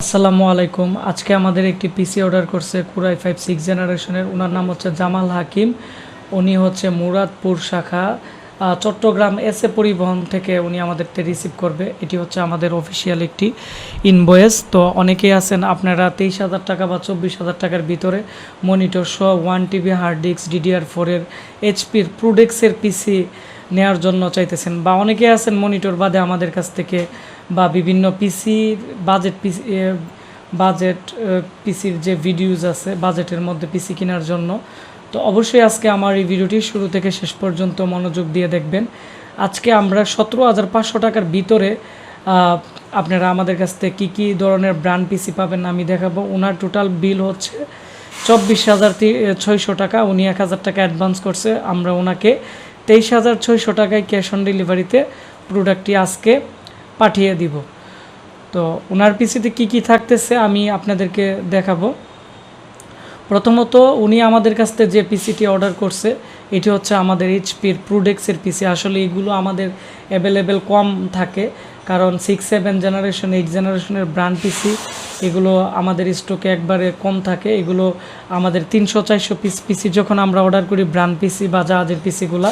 আসসালামু আলাইকুম। আজকে আমাদের একটি পিসি অর্ডার করছে কুরাই 5 6 জেনারেশনের। ওনার নাম হচ্ছে জামাল হাকিম। উনি হচ্ছে মুরাদপুর শাখা চট্টগ্রাম এসএ পরিবহন থেকে উনি আমাদেরকে রিসিভ করবে। এটি হচ্ছে আমাদের অফিসিয়াল একটি ইনভয়েস। তো অনেকেই আছেন আপনারা 23,000 টাকা বা 24,000 টাকার ভিতরে মনিটর সহ 1 TB হার্ড ডিস্ক DDR4-এর এইচপির প্রোডেক্সের পিসি নেওয়ার জন্য চাইতেছেন, বা অনেকে আছেন মনিটর বাদে আমাদের কাছ থেকে বা বিভিন্ন পিসির বাজেট পিসির যে ভিডিওস আছে বাজেটের মধ্যে পিসি কেনার জন্য। তো অবশ্যই আজকে আমার এই ভিডিওটি শুরু থেকে শেষ পর্যন্ত মনোযোগ দিয়ে দেখবেন। আজকে আমরা 17,500 টাকার ভিতরে আপনারা আমাদের কাছ থেকে কী ধরনের ব্র্যান্ড পিসি পাবেন আমি দেখাবো। ওনার টোটাল বিল হচ্ছে 24,600 টাকা। উনি 1,000 টাকা অ্যাডভান্স করছে। আমরা ওনাকে 23,600 টাকায় ক্যাশ অন ডেলিভারিতে প্রোডাক্টটি আজকে পাঠিয়ে দিব। তো ওনার পিসিতে কি থাকতেছে আমি আপনাদেরকে দেখাবো। প্রথমত উনি আমাদের কাছ থেকে যে পিসিটি অর্ডার করছে এটি হচ্ছে আমাদের এইচপির প্রোডেক্সের পিসি। আসলে এগুলো আমাদের অ্যাভেলেবেল কম থাকে, কারণ 6 7 জেনারেশন 8 জেনারেশনের ব্র্যান্ড পিসি এগুলো আমাদের স্টকে একবারে কম থাকে। এগুলো আমাদের 300-400 পিসি যখন আমরা অর্ডার করি ব্র্যান্ড পিসি বা জাহাজের পিসিগুলো,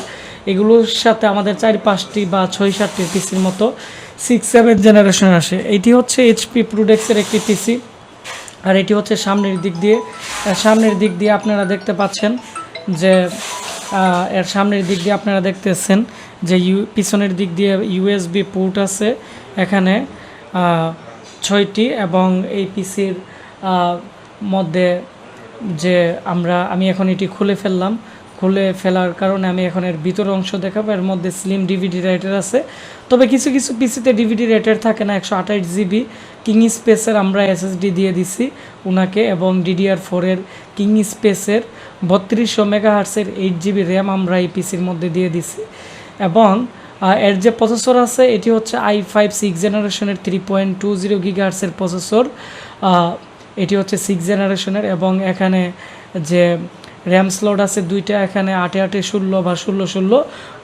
এগুলোর সাথে আমাদের 4-5টি বা 6-7টি পিসির মতো 6 7 জেনারেশন আসে। এটি হচ্ছে এইচপি প্রোডেক্সের একটি পিসি। আর এটি হচ্ছে সামনের দিক দিয়ে আপনারা দেখতে পাচ্ছেন যে এর সামনের দিক দিয়ে আপনারা দেখতেছেন যে পিছনের দিক দিয়ে ইউএসবি পোর্ট আছে এখানে 6টি, এবং এই পিসির মধ্যে যে আমি এখন এটি খুলে ফেলার কারণে আমি এখন এর ভিতর অংশ দেখাবো। এর মধ্যে স্লিম ডিভিডি রাইটার আছে, তবে কিছু পিসিতে ডিভিডি রাইটার থাকে না। 128 GB কিং স্পেসের আমরা এসএসডি দিয়ে দিছি ওনাকে, এবং DDR4-এর কিং স্পেসের 3200 মেগাহার্টসের 8 GB র্যাম আমরা এই পিসির মধ্যে দিয়ে দিছি। এবং এর যে প্রসেসর আছে এটি হচ্ছে i5 6 জেনারেশনের 3.20 GHz প্রসেসর। এটি হচ্ছে 6 জেনারেশনের, এবং এখানে যে র্যাম স্লট আছে দুইটা, এখানে 8/8 বা 16/16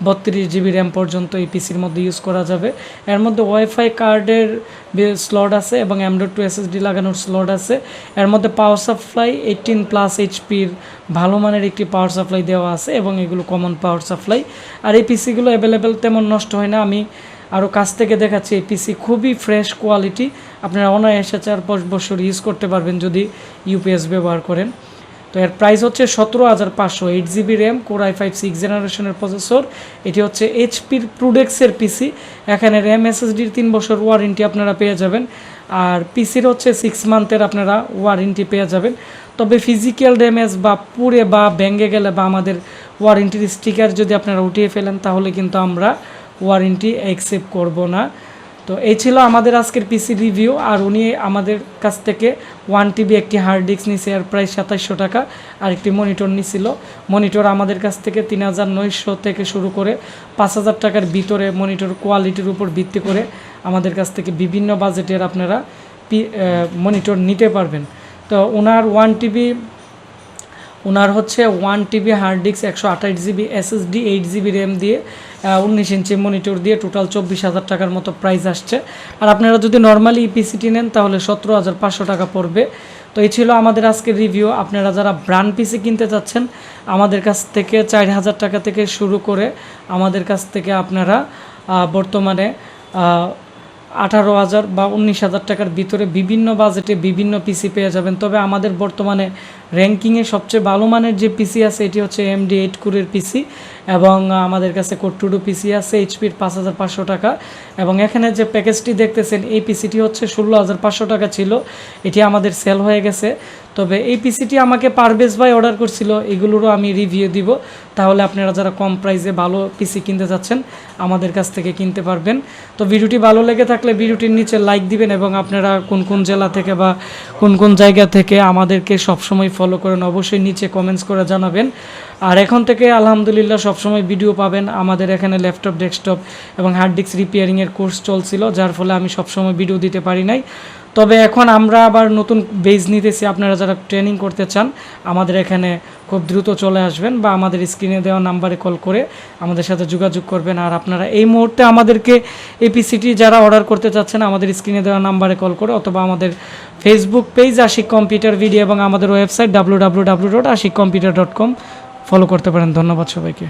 32 GB র্যাম পর্যন্ত এই পিসির মধ্যে ইউজ করা যাবে। এর মধ্যে ওয়াইফাই কার্ডের স্লট আছে এবং M.2 SSD লাগানোর স্লট আছে। এর মধ্যে পাওয়ার সাপ্লাই 18+ HPর ভালো মানের একটি পাওয়ার সাপ্লাই দেওয়া আছে, এবং এগুলো কমন পাওয়ার সাপ্লাই। আর এই পিসিগুলো অ্যাভেলেবেল তেমন নষ্ট হয় না। আমি আরও কাছ থেকে দেখাচ্ছি। এই পিসি খুবই ফ্রেশ কোয়ালিটি, আপনারা অনায়াসে 4-5 বছর ইউজ করতে পারবেন যদি ইউপিএস ব্যবহার করেন। তো এর প্রাইস হচ্ছে 17,500। 8 GB র্যাম, কোর i5 6 জেনারেশনের প্রসেসর। এটি হচ্ছে এইচপির প্রোডেক্সের পিসি। এখানে র্যাম এসএসডির 3 বছর ওয়ারেন্টি আপনারা পেয়ে যাবেন, আর পিসির হচ্ছে 6 মান্থের আপনারা ওয়ারেন্টি পেয়ে যাবেন। তবে ফিজিক্যাল ড্যামেজ বা পুড়ে বা ভেঙে গেলে বা আমাদের ওয়ারেন্টির স্টিকার যদি আপনারা উঠিয়ে ফেলেন তাহলে কিন্তু আমরা ওয়ারেন্টি অ্যাকসেপ্ট করব না। তো এই ছিল আমাদের আজকের পিসি রিভিউ। আর উনি আমাদের কাছ থেকে 1 TB একটি হার্ড ডিস্ক নিছে, এর প্রাইস 2700 টাকা। আর একটি মনিটর নিছিল। মনিটর আমাদের কাছ থেকে 3,900 থেকে শুরু করে 5,000 টাকার ভিতরে মনিটর কোয়ালিটির উপর ভিত্তি করে আমাদের কাছ থেকে বিভিন্ন বাজেটের আপনারা মনিটর নিতে পারবেন। তো ওনার হচ্ছে 1 TB hard disk, 128 GB SSD, 8 GB RAM দিয়ে 19 ইঞ্চি মনিটর দিয়ে টোটাল 24,000 টাকার মতো প্রাইস আসছে। আর আপনারা যদি নর্মালি পিসিটি নেন তাহলে 17,500 টাকা পড়বে। তো এই ছিল আমাদের আজকের রিভিউ। আপনারা যারা ব্র্যান্ড পিসি কিনতে চাচ্ছেন আমাদের কাছ থেকে 4,000 টাকা থেকে শুরু করে আমাদের কাছ থেকে আপনারা বর্তমানে 18,000 বা 19,000 টাকার ভিতরে বিভিন্ন বাজেটে বিভিন্ন পিসি পেয়ে যাবেন। তবে আমাদের বর্তমানে র্যাঙ্কিংয়ে সবচেয়ে ভালো মানের যে পিসি আছে এটি হচ্ছে AMD 8 কোরের পিসি, এবং আমাদের কাছে কোর2 পিসি আছে এইচপির 5,500 টাকা। এবং এখানে যে প্যাকেজটি দেখতেছেন এই পিসিটি হচ্ছে 16,500 টাকা ছিল, এটি আমাদের সেল হয়ে গেছে। তবে এই পিসিটি আমাকে পারভেজ ভাই অর্ডার করছিল, এগুলোরও আমি রিভিউ দিব। তাহলে আপনারা যারা কম প্রাইসে ভালো পিসি কিনতে যাচ্ছেন আমাদের কাছ থেকে কিনতে পারবেন। তো ভিডিওটি ভালো লেগে থাকলে ভিডিওটির নিচে লাইক দিবেন, এবং আপনারা কোন জেলা থেকে বা কোন জায়গা থেকে আমাদেরকে সবসময় ফলো করেন অবশ্যই নিচে কমেন্টস করে জানাবেন। আর এখন থেকে আলহামদুলিল্লাহ সবসময় ভিডিও পাবেন। আমাদের এখানে ল্যাপটপ, ডেস্কটপ এবং হার্ড ডিস্ক রিপেয়ারিংয়ের কোর্স চলছিল, যার ফলে আমি সবসময় ভিডিও দিতে পারি নাই। তবে এখন আমরা আবার নতুন বেজ নিতেছি। আপনারা যারা ট্রেনিং করতে চান আমাদের এখানে খুব দ্রুত চলে আসবেন বা আমাদের স্ক্রিনে দেওয়া নাম্বারে কল করে আমাদের সাথে যোগাযোগ করবেন। আর আপনারা এই মুহূর্তে আমাদেরকে এপিসিটি যারা অর্ডার করতে চাচ্ছেন আমাদের স্ক্রিনে দেওয়া নাম্বারে কল করে অথবা আমাদের Facebook page Ashiq computer video এবং আমাদের ওয়েবসাইট www.ashikcomputer.com ফলো করতে পারেন। ধন্যবাদ সবাইকে।